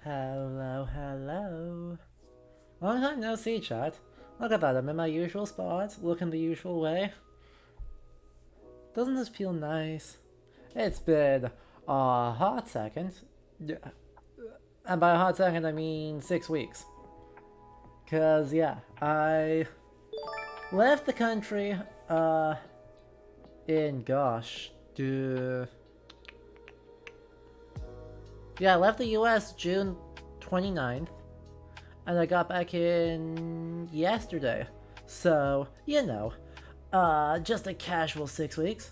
Hello, hello. Long time no see, chat. Look at that, I'm in my usual spot, looking the usual way. Doesn't this feel nice? It's been a hot second. And by a hot second, I mean 6 weeks. Cause, yeah, I left the country, in, gosh, yeah, I left the US June 29th, and I got back in yesterday. So, just a casual 6 weeks.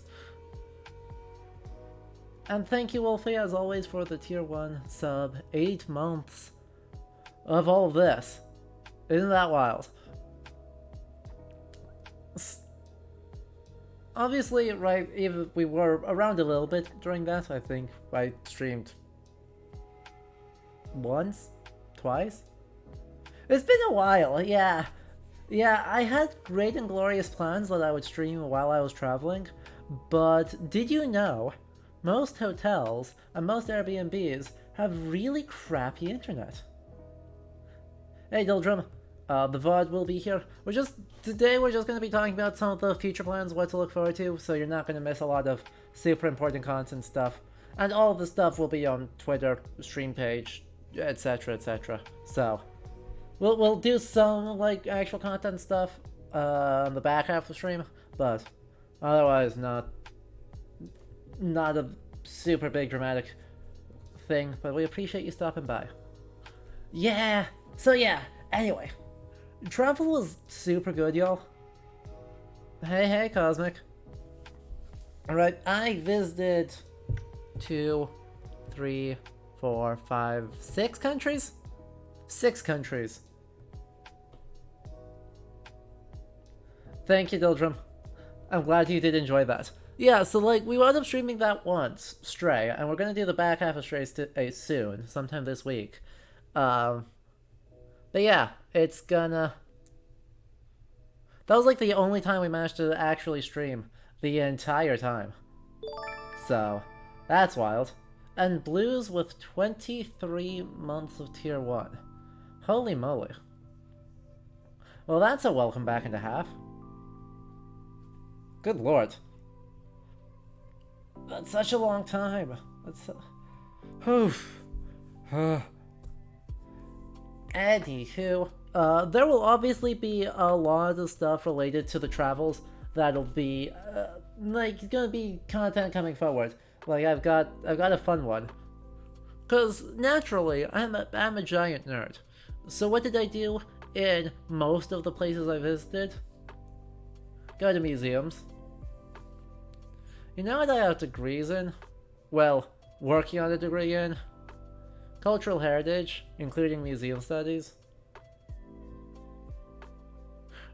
And thank you, Wolfie, as always, for the tier 1 sub. 8 months of all this. Isn't that wild? Obviously, right, even we were around a little bit during that. I think I streamed once, twice. It's been a while, yeah. Yeah, I had great and glorious plans that I would stream while I was traveling, but did you know most hotels and most Airbnbs have really crappy internet? Hey Dildrum, the VOD will be here. Today we're just going to be talking about some of the future plans, what to look forward to, so you're not going to miss a lot of super important content stuff. And all of the stuff will be on Twitter, stream page, etc, etc. So, we'll do some, like, actual content stuff on the back half of the stream, but otherwise not a super big dramatic thing, but we appreciate you stopping by. Yeah, so yeah, anyway, travel was super good, y'all. Hey, Cosmic. Alright, I visited 2, 3, 4, 5, 6 countries? 6 countries. Thank you, Dildrum. I'm glad you did enjoy that. Yeah, so like, we wound up streaming that once, Stray, and we're gonna do the back half of Stray soon, sometime this week. But yeah, it's gonna... That was like the only time we managed to actually stream the entire time. So, that's wild. And Blues with 23 months of tier 1. Holy moly. Well, that's a welcome back and a half. Good lord. That's such a long time. That's... Anywho, there will obviously be a lot of stuff related to the travels that'll be, like, gonna be content coming forward. Like, I've got a fun one. Cause naturally, I'm a giant nerd. So what did I do in most of the places I visited? Go to museums. You know what I have degrees in? Well, working on a degree in? Cultural heritage, including museum studies.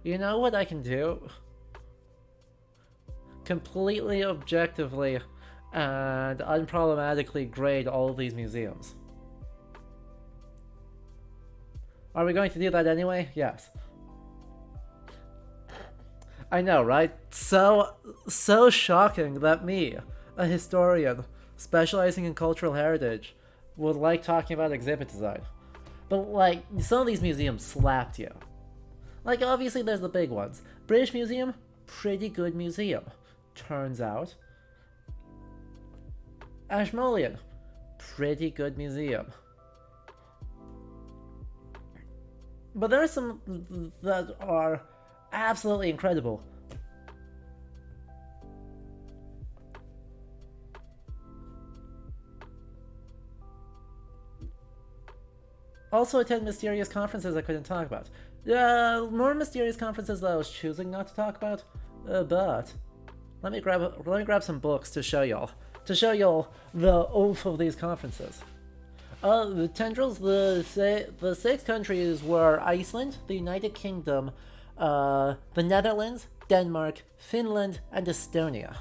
You know what I can do? Completely objectively and unproblematically grade all of these museums. Are we going to do that anyway? Yes. I know, right? So shocking that me, a historian specializing in cultural heritage, would like talking about exhibit design. But like, some of these museums slapped you. Like, obviously there's the big ones. British Museum, pretty good museum. Turns out. Ashmolean, pretty good museum. But there are some that are absolutely incredible. Also attend mysterious conferences I couldn't talk about. More mysterious conferences that I was choosing not to talk about. But let me grab some books to show y'all. To show y'all the oomph of these conferences. The tendrils, the 6 countries were Iceland, the United Kingdom, the Netherlands, Denmark, Finland, and Estonia.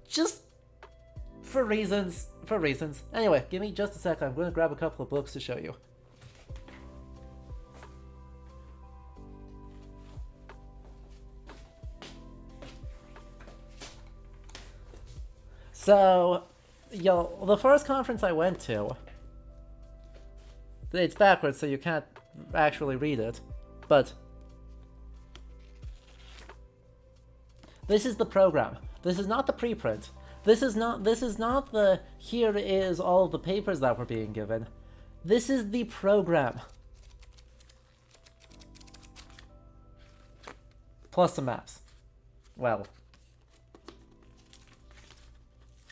Just for reasons. Anyway, give me just a sec, I'm going to grab a couple of books to show you. So, Yo, the first conference I went to, it's backwards, so you can't actually read it, but this is the program. This is not the preprint. This is not the here is all the papers that were being given. This is the program. Plus some maps. Well,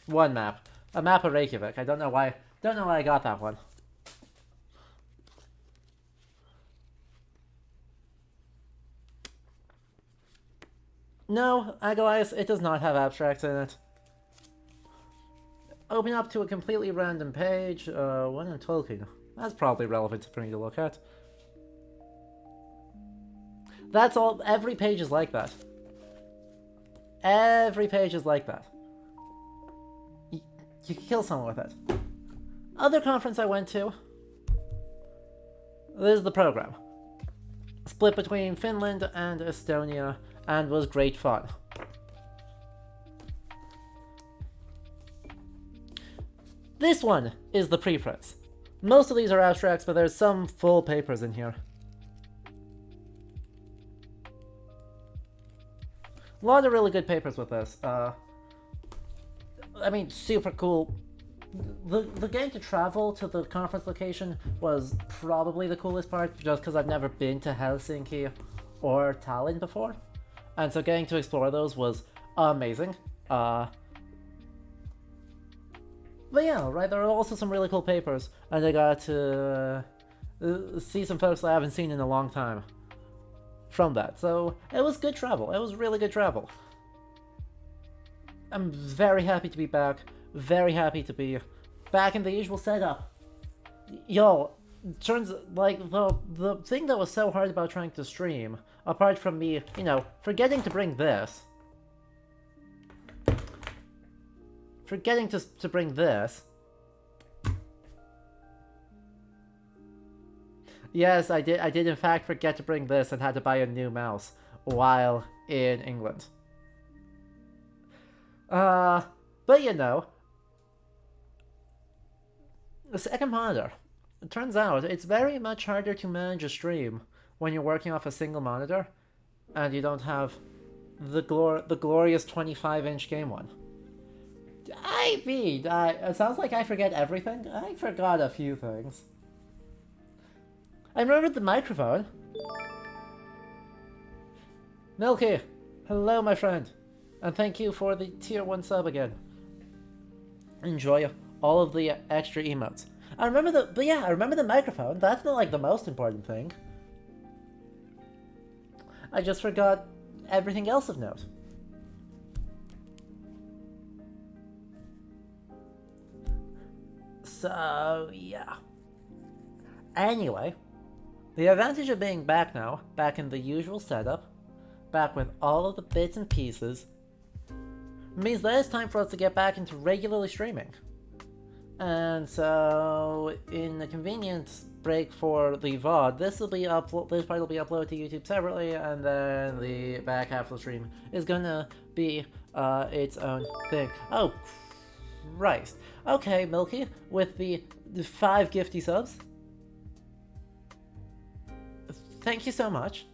one map. A map of Reykjavik. I don't know why I got that one. No, Agalias, it does not have abstracts in it. Open up to a completely random page. One in Tolkien. That's probably relevant for me to look at. That's all. Every page is like that. Every page is like that. You can kill someone with it. Other conference I went to. This is the program. Split between Finland and Estonia, and was great fun. This one is the preprints. Most of these are abstracts, but there's some full papers in here. A lot of really good papers with this. I mean, super cool. The getting to travel to the conference location was probably the coolest part, just because I've never been to Helsinki or Tallinn before. And so getting to explore those was amazing. But yeah, right, there are also some really cool papers, and I got to see some folks I haven't seen in a long time from that. So it was good travel. It was really good travel. I'm very happy to be back. Very happy to be back in the usual setup. Yo, turns like the thing that was so hard about trying to stream, apart from me, you know, forgetting to bring this. Forgetting to bring this. Yes, I did in fact forget to bring this and had to buy a new mouse while in England. But you know, the second monitor. It turns out it's very much harder to manage a stream when you're working off a single monitor and you don't have the glorious 25-inch game one. I mean, it sounds like I forget everything. I forgot a few things. I remembered the microphone. Milky, hello my friend. And thank you for the tier 1 sub again. Enjoy all of the extra emotes. I remember the microphone. That's not like the most important thing. I just forgot everything else of note. So, yeah. Anyway, the advantage of being back now, back in the usual setup, back with all of the bits and pieces, means that it's time for us to get back into regularly streaming. And so, in the convenient break for the VOD, this part will be uploaded to YouTube separately, and then the back half of the stream is gonna be its own thing. Oh, Christ. Okay, Milky, with the 5 gifty subs. Thank you so much.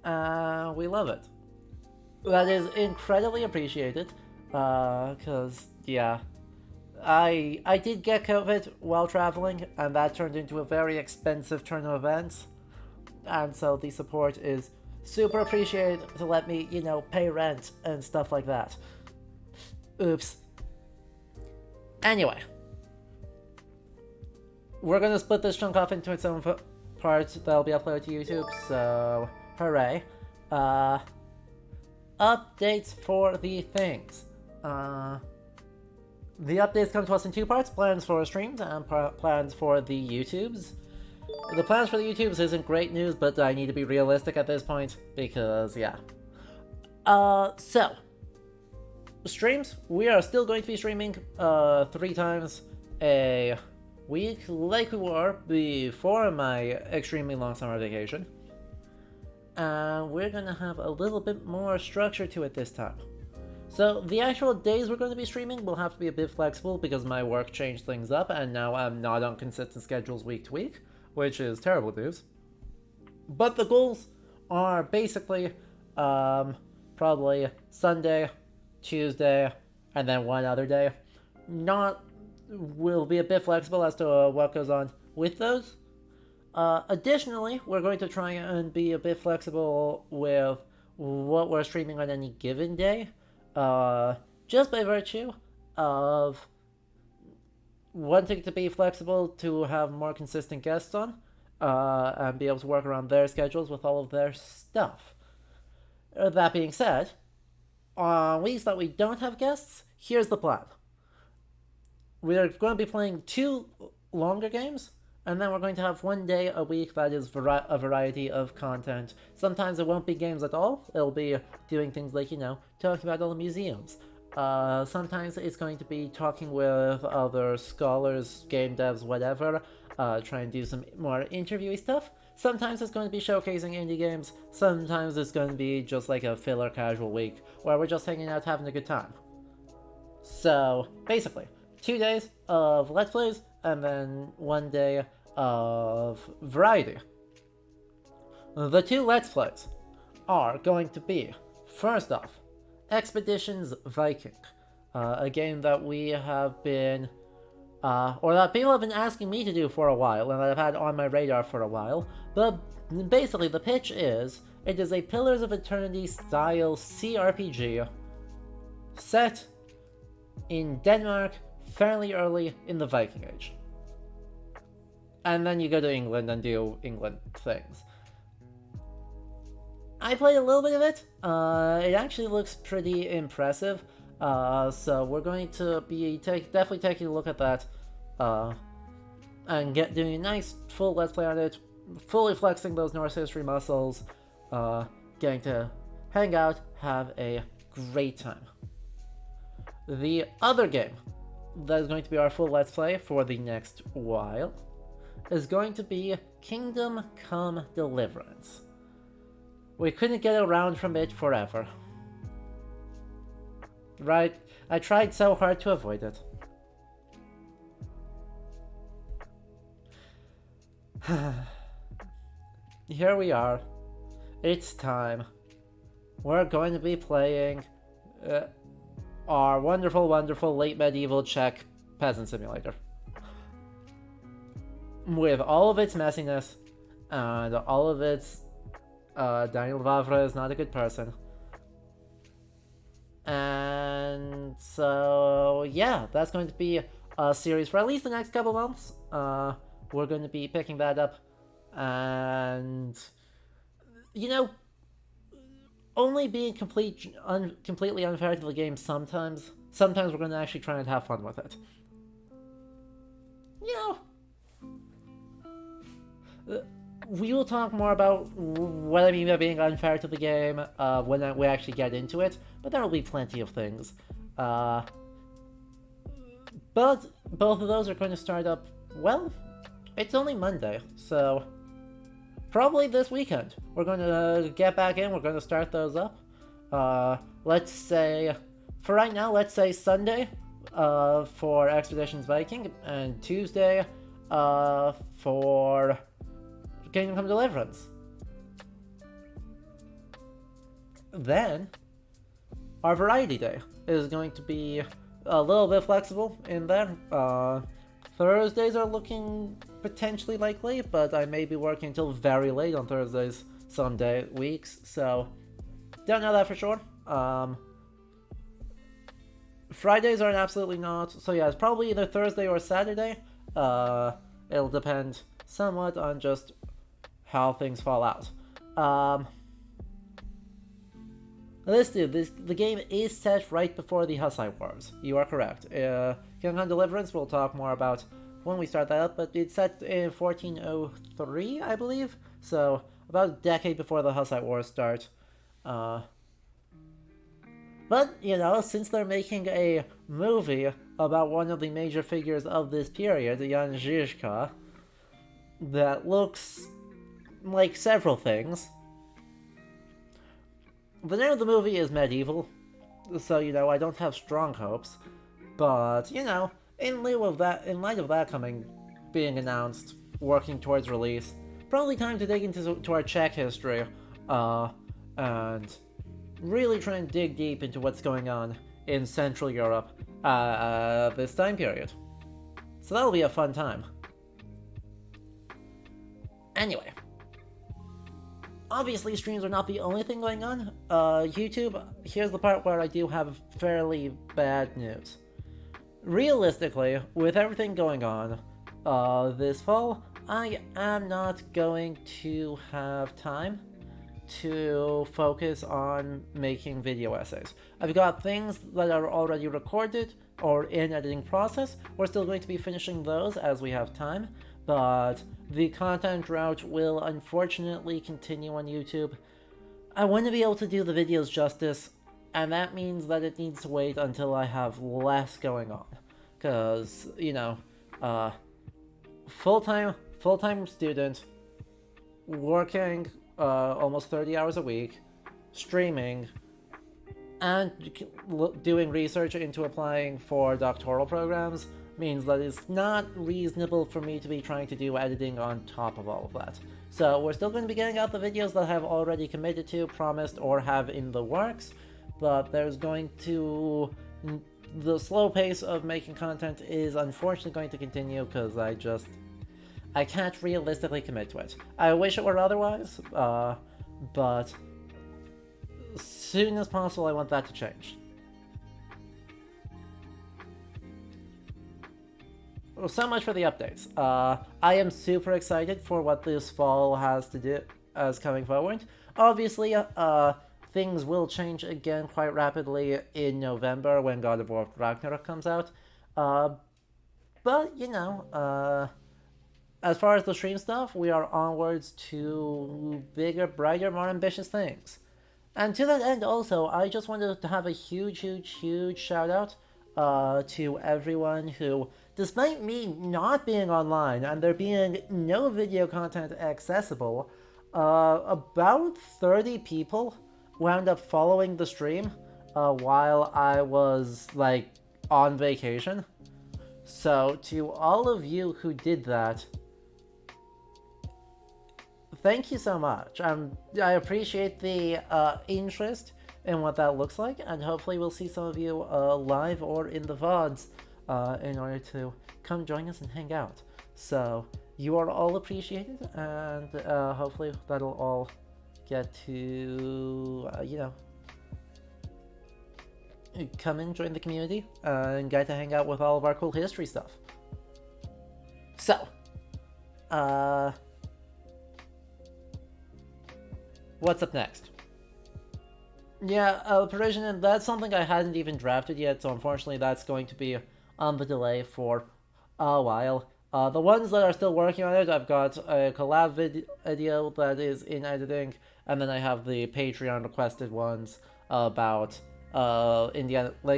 We love it. That is incredibly appreciated. Cause, yeah. I did get COVID while traveling, and that turned into a very expensive turn of events. And so the support is super appreciated to let me, you know, pay rent and stuff like that. Oops. Anyway. We're gonna split this chunk off into its own parts that'll be uploaded to YouTube, so hooray. Updates for the things. The updates come to us in 2 parts, plans for streams and plans for the YouTubes. The plans for the YouTubes isn't great news, but I need to be realistic at this point, because, yeah. So, streams, we are still going to be streaming 3 times a week, like we were before my extremely long summer vacation. We're gonna have a little bit more structure to it this time. So the actual days we're going to be streaming will have to be a bit flexible because my work changed things up and now I'm not on consistent schedules week to week, which is terrible news. But the goals are basically probably Sunday, Tuesday, and then one other day. Not will be a bit flexible as to what goes on with those. Additionally, we're going to try and be a bit flexible with what we're streaming on any given day, just by virtue of wanting to be flexible to have more consistent guests on, and be able to work around their schedules with all of their stuff. That being said, on weeks that we don't have guests, here's the plan. We're going to be playing 2 longer games, and then we're going to have 1 day a week that is a variety of content. Sometimes it won't be games at all. It'll be doing things like, talking about all the museums. Sometimes it's going to be talking with other scholars, game devs, whatever, trying to do some more interviewee stuff. Sometimes it's going to be showcasing indie games. Sometimes it's going to be just like a filler casual week where we're just hanging out having a good time. So, basically, 2 days of Let's Plays and then 1 day of variety. The 2 Let's Plays are going to be, first off, Expeditions Viking, a game that we have been, or that people have been asking me to do for a while, and that I've had on my radar for a while, but basically the pitch is, it is a Pillars of Eternity style CRPG set in Denmark fairly early in the Viking Age. And then you go to England and do England things. I played a little bit of it. It actually looks pretty impressive. So we're going to be definitely taking a look at that. And doing a nice full Let's Play on it. Fully flexing those Norse history muscles. Getting to hang out, have a great time. The other game that is going to be our full Let's Play for the next while is going to be Kingdom Come Deliverance. We couldn't get around from it forever. Right? I tried so hard to avoid it. Here we are. It's time. We're going to be playing our wonderful, wonderful late medieval Czech peasant simulator. With all of its messiness and all of its Daniel Vavra is not a good person. And so, yeah, that's going to be a series for at least the next couple months. We're going to be picking that up. And, only being completely unfair to the game sometimes. Sometimes we're going to actually try and have fun with it. We will talk more about what I mean by being unfair to the game when we actually get into it, but there will be plenty of things. But both of those are going to start up, well, it's only Monday, so probably this weekend. We're going to get back in, we're going to start those up. Let's say, for right now, let's say Sunday for Expeditions Viking, and Tuesday for Kingdom Come Deliverance. Then, our Variety Day is going to be a little bit flexible in there. Thursdays are looking potentially likely, but I may be working until very late on Thursdays some weeks, so don't know that for sure. Fridays are absolutely not, so yeah, it's probably either Thursday or Saturday. It'll depend somewhat on just how things fall out. The game is set right before the Hussite Wars. You are correct. Kingdom Come Deliverance, we'll talk more about when we start that up, but it's set in 1403, I believe, so about a decade before the Hussite Wars start. But, since they're making a movie about one of the major figures of this period, Jan Žižka, that looks like several things. The name of the movie is Medieval, so I don't have strong hopes. But in lieu of that, in light of that being announced, working towards release, probably time to dig into our Czech history, and really try and dig deep into what's going on in Central Europe this time period. So that'll be a fun time. Anyway, obviously streams are not the only thing going on. YouTube, here's the part where I do have fairly bad news. Realistically, with everything going on this fall, I am not going to have time to focus on making video essays. I've got things that are already recorded or in editing process. We're still going to be finishing those as we have time, but the content drought will unfortunately continue on YouTube. I want to be able to do the videos justice, and that means that it needs to wait until I have less going on. Because, full-time student, working almost 30 hours a week, streaming, and doing research into applying for doctoral programs means that it's not reasonable for me to be trying to do editing on top of all of that. So we're still going to be getting out the videos that I have already committed to, promised, or have in the works, but there's going to... the slow pace of making content is unfortunately going to continue because I can't realistically commit to it. I wish it were otherwise, but as soon as possible I want that to change. Well, so much for the updates. I am super excited for what this fall has to do as coming forward. Obviously, things will change again quite rapidly in November when God of War Ragnarok comes out. But, as far as the stream stuff, we are onwards to bigger, brighter, more ambitious things. And to that end also, I just wanted to have a huge shout out to everyone who, despite me not being online and there being no video content accessible, about 30 people wound up following the stream while I was, on vacation. So, to all of you who did that, thank you so much. I appreciate the interest in what that looks like, and hopefully we'll see some of you live or in the VODs in order to come join us and hang out. So, you are all appreciated, and hopefully that'll all get to, come and join the community and get to hang out with all of our cool history stuff. So, what's up next? Yeah, Parisian, that's something I hadn't even drafted yet, so unfortunately that's going to be on the delay for a while. The ones that are still working on it, I've got a collab video that is in editing, and then I have the Patreon requested ones about Lego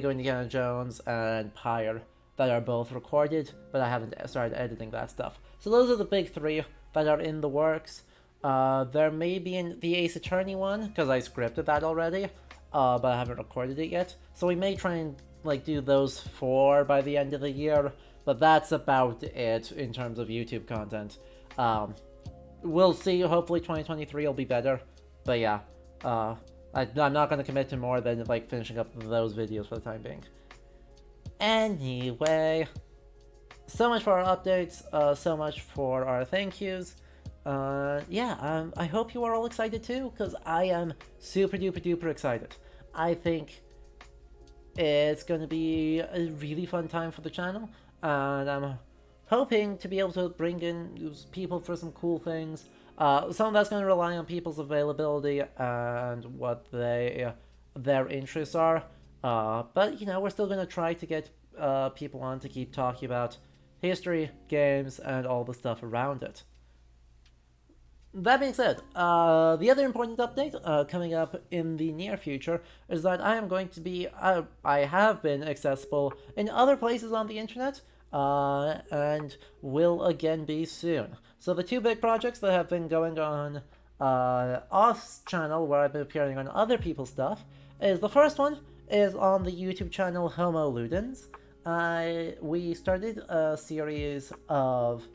Indiana Jones and Pyre that are both recorded, but I haven't started editing that stuff. So those are the big three that are in the works. There may be the Ace Attorney one, because I scripted that already, but I haven't recorded it yet. So we may try and do those 4 by the end of the year, but that's about it in terms of YouTube content. We'll see, hopefully 2023 will be better, but yeah, I'm not going to commit to more than finishing up those videos for the time being. Anyway, so much for our updates, so much for our thank yous. I hope you are all excited too, because I am super duper excited. I think it's going to be a really fun time for the channel, and I'm hoping to be able to bring in people for some cool things. Some of that's going to rely on people's availability and what their interests are, but we're still going to try to get people on to keep talking about history, games, and all the stuff around it. That being said, the other important update coming up in the near future is that I am going to be, I have been accessible in other places on the internet, and will again be soon. So the 2 big projects that have been going on off channel, where I've been appearing on other people's stuff, is the first one is on the YouTube channel Homo Ludens. We started a series of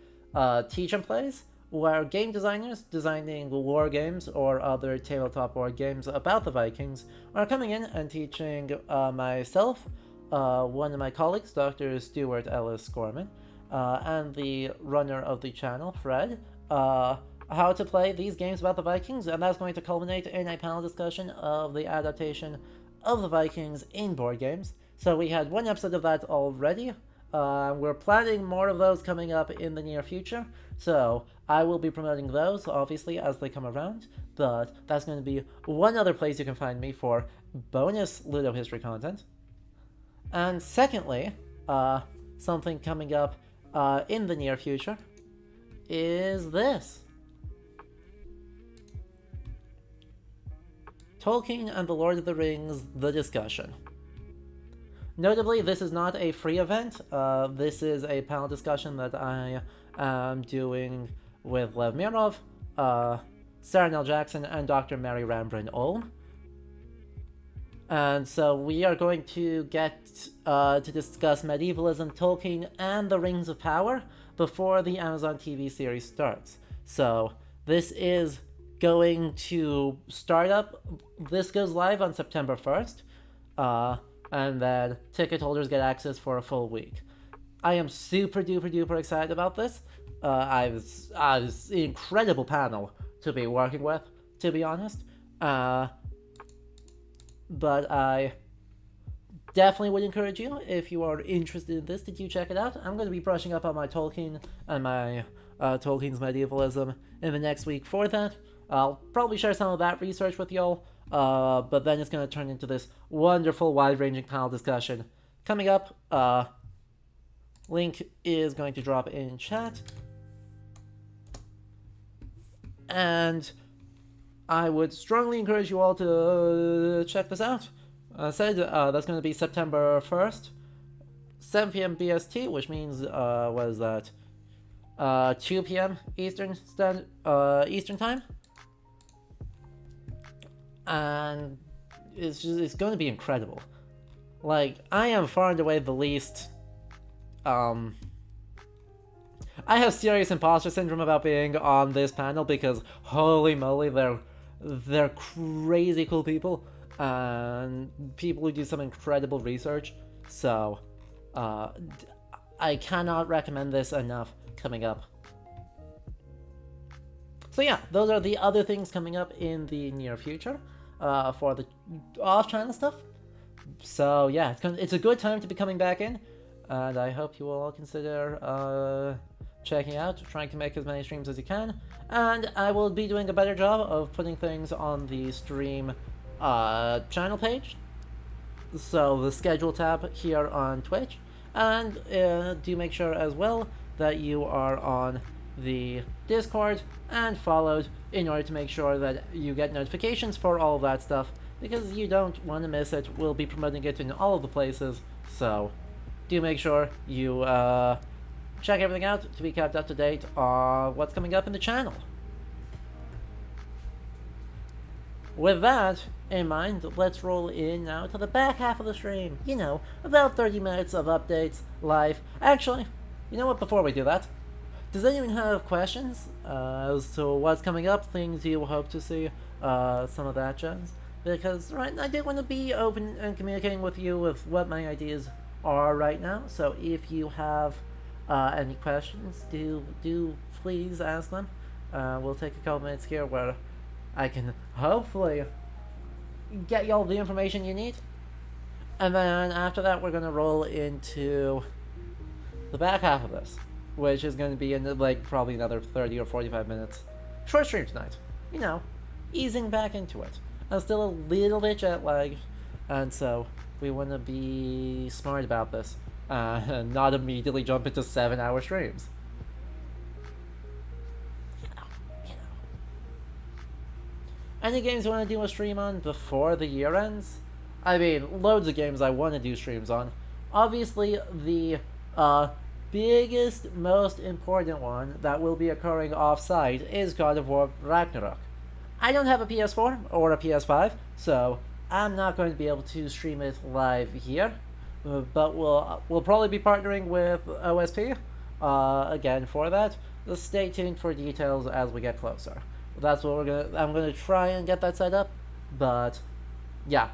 teach and plays where game designers designing war games or other tabletop board games about the Vikings are coming in and teaching myself, one of my colleagues, Dr. Stuart Ellis Gorman, and the runner of the channel, Fred, how to play these games about the Vikings, and that's going to culminate in a panel discussion of the adaptation of the Vikings in board games. So we had one episode of that already. We're planning more of those coming up in the near future, so I will be promoting those, obviously, as they come around, but that's going to be one other place you can find me for bonus Ludo History content. And secondly, something coming up in the near future is this. Tolkien and the Lord of the Rings, the discussion. Notably, this is not a free event. This is a panel discussion that I am doing with Lev Mirov, Sarah Nell Jackson, and Dr. Mary Rambrin Ulm. And so we are going to get to discuss medievalism, Tolkien, and the Rings of Power before the Amazon TV series starts. So this is going to start up. This goes live on September 1st. And then ticket holders get access for a full week. I am super duper excited about this. I was an incredible panel to be working with, to be honest. But I definitely would encourage you, if you are interested in this, that you check it out. I'm going to be brushing up on my Tolkien and my Tolkien's medievalism in the next week for that. I'll probably share some of that research with y'all. But then it's going to turn into this wonderful, wide-ranging panel discussion. Coming up, link is going to drop in chat. And I would strongly encourage you all to check this out. I said that's going to be September 1st, 7 p.m. BST, which means, what is that? 2 p.m. Eastern Time. And it's going to be incredible. Like, I am far and away the least, I have serious imposter syndrome about being on this panel because holy moly, they're crazy cool people and people who do some incredible research. So, I cannot recommend this enough coming up. So yeah, those are the other things coming up in the near future. For the off-channel stuff. So yeah, it's a good time to be coming back in, and I hope you will all consider checking out, trying to make as many streams as you can, and I will be doing a better job of putting things on the stream channel page, so the schedule tab here on Twitch, and do make sure as well that you are on the Discord and followed in order to make sure that you get notifications for all of that stuff, because you don't want to miss it. We'll be promoting it in all of the places, so do make sure you check everything out to be kept up to date on what's coming up in the channel. With that in mind, let's roll in now to the back half of the stream. You know, about 30 minutes of updates, live. Actually, you know what, before we do that, does anyone have questions as to what's coming up, things you hope to see, some of that jazz? Because, right, I do want to be open and communicating with you with what my ideas are right now, so if you have any questions, do please ask them. We'll take a couple minutes here where I can hopefully get y'all the information you need. And then after that, we're going to roll into the back half of this, which is going to be in like probably another 30 or 45 minutes. Short stream tonight. You know, easing back into it. I'm still a little bit jet lagged, and so we want to be smart about this, and not immediately jump into 7-hour streams. You know. Any games you want to do a stream on before the year ends? I mean, loads of games I want to do streams on. Obviously, the biggest, most important one that will be occurring off-site is God of War Ragnarok. I don't have a PS4 or a PS5, so I'm not going to be able to stream it live here, but we'll probably be partnering with OSP again for that. Just stay tuned for details as we get closer. That's what I'm gonna try and get that set up, but yeah,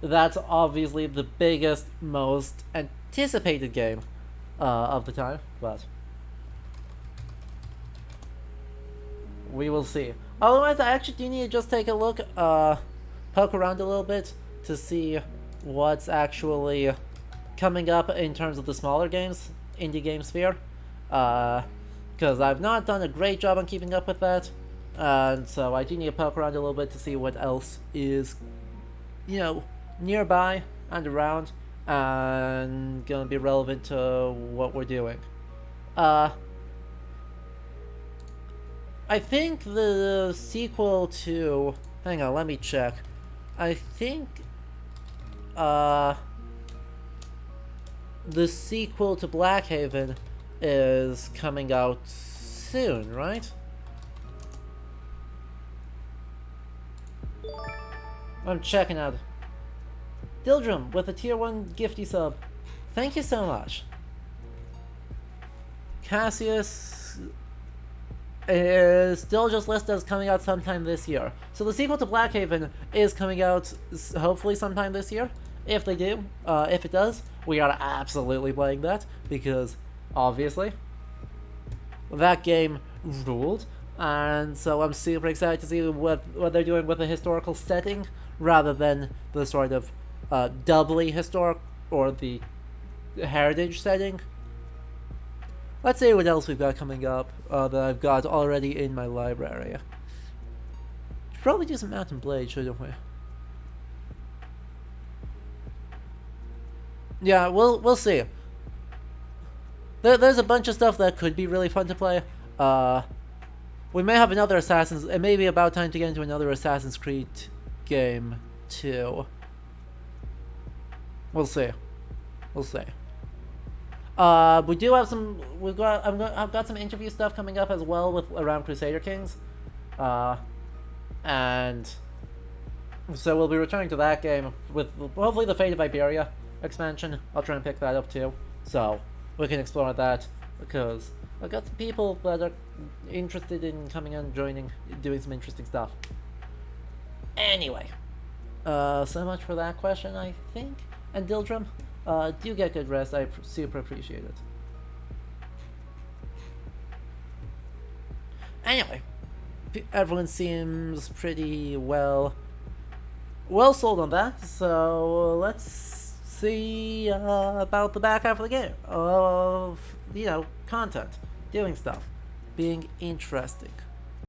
that's obviously the biggest, most anticipated game of the time, but we will see. Otherwise, I actually do need to just take a look, poke around a little bit to see what's actually coming up in terms of the smaller games, indie game sphere, because I've not done a great job on keeping up with that, and so I do need to poke around a little bit to see what else is, nearby and around, and gonna be relevant to what we're doing. I think the sequel to... Hang on, let me check. I think... the sequel to Blackhaven is coming out soon, right? I'm checking out. Dildrum with a tier 1 gifty sub. Thank you so much. Cassius is still just listed as coming out sometime this year. So the sequel to Blackhaven is coming out hopefully sometime this year. If they do, if it does, we are absolutely playing that, because obviously that game ruled, and so I'm super excited to see what they're doing with the historical setting rather than the sort of doubly historic or the heritage setting. Let's see what else we've got coming up that I've got already in my library. Should probably do some Mountain Blade, shouldn't we? Yeah, we'll see. There's a bunch of stuff that could be really fun to play. We may have another Assassin's... It may be about time to get into another Assassin's Creed game, too. We'll see. We'll see. We do have some... I've got some interview stuff coming up as well with around Crusader Kings. And... So we'll be returning to that game with hopefully the Fate of Iberia expansion. I'll try and pick that up too, so we can explore that, because I've got some people that are interested in coming and joining, doing some interesting stuff. Anyway, so much for that question, I think. And Dildrum, do get good rest. I super appreciate it. Anyway, everyone seems pretty well sold on that, so let's see about the back half of the game, of, content, doing stuff, being interesting.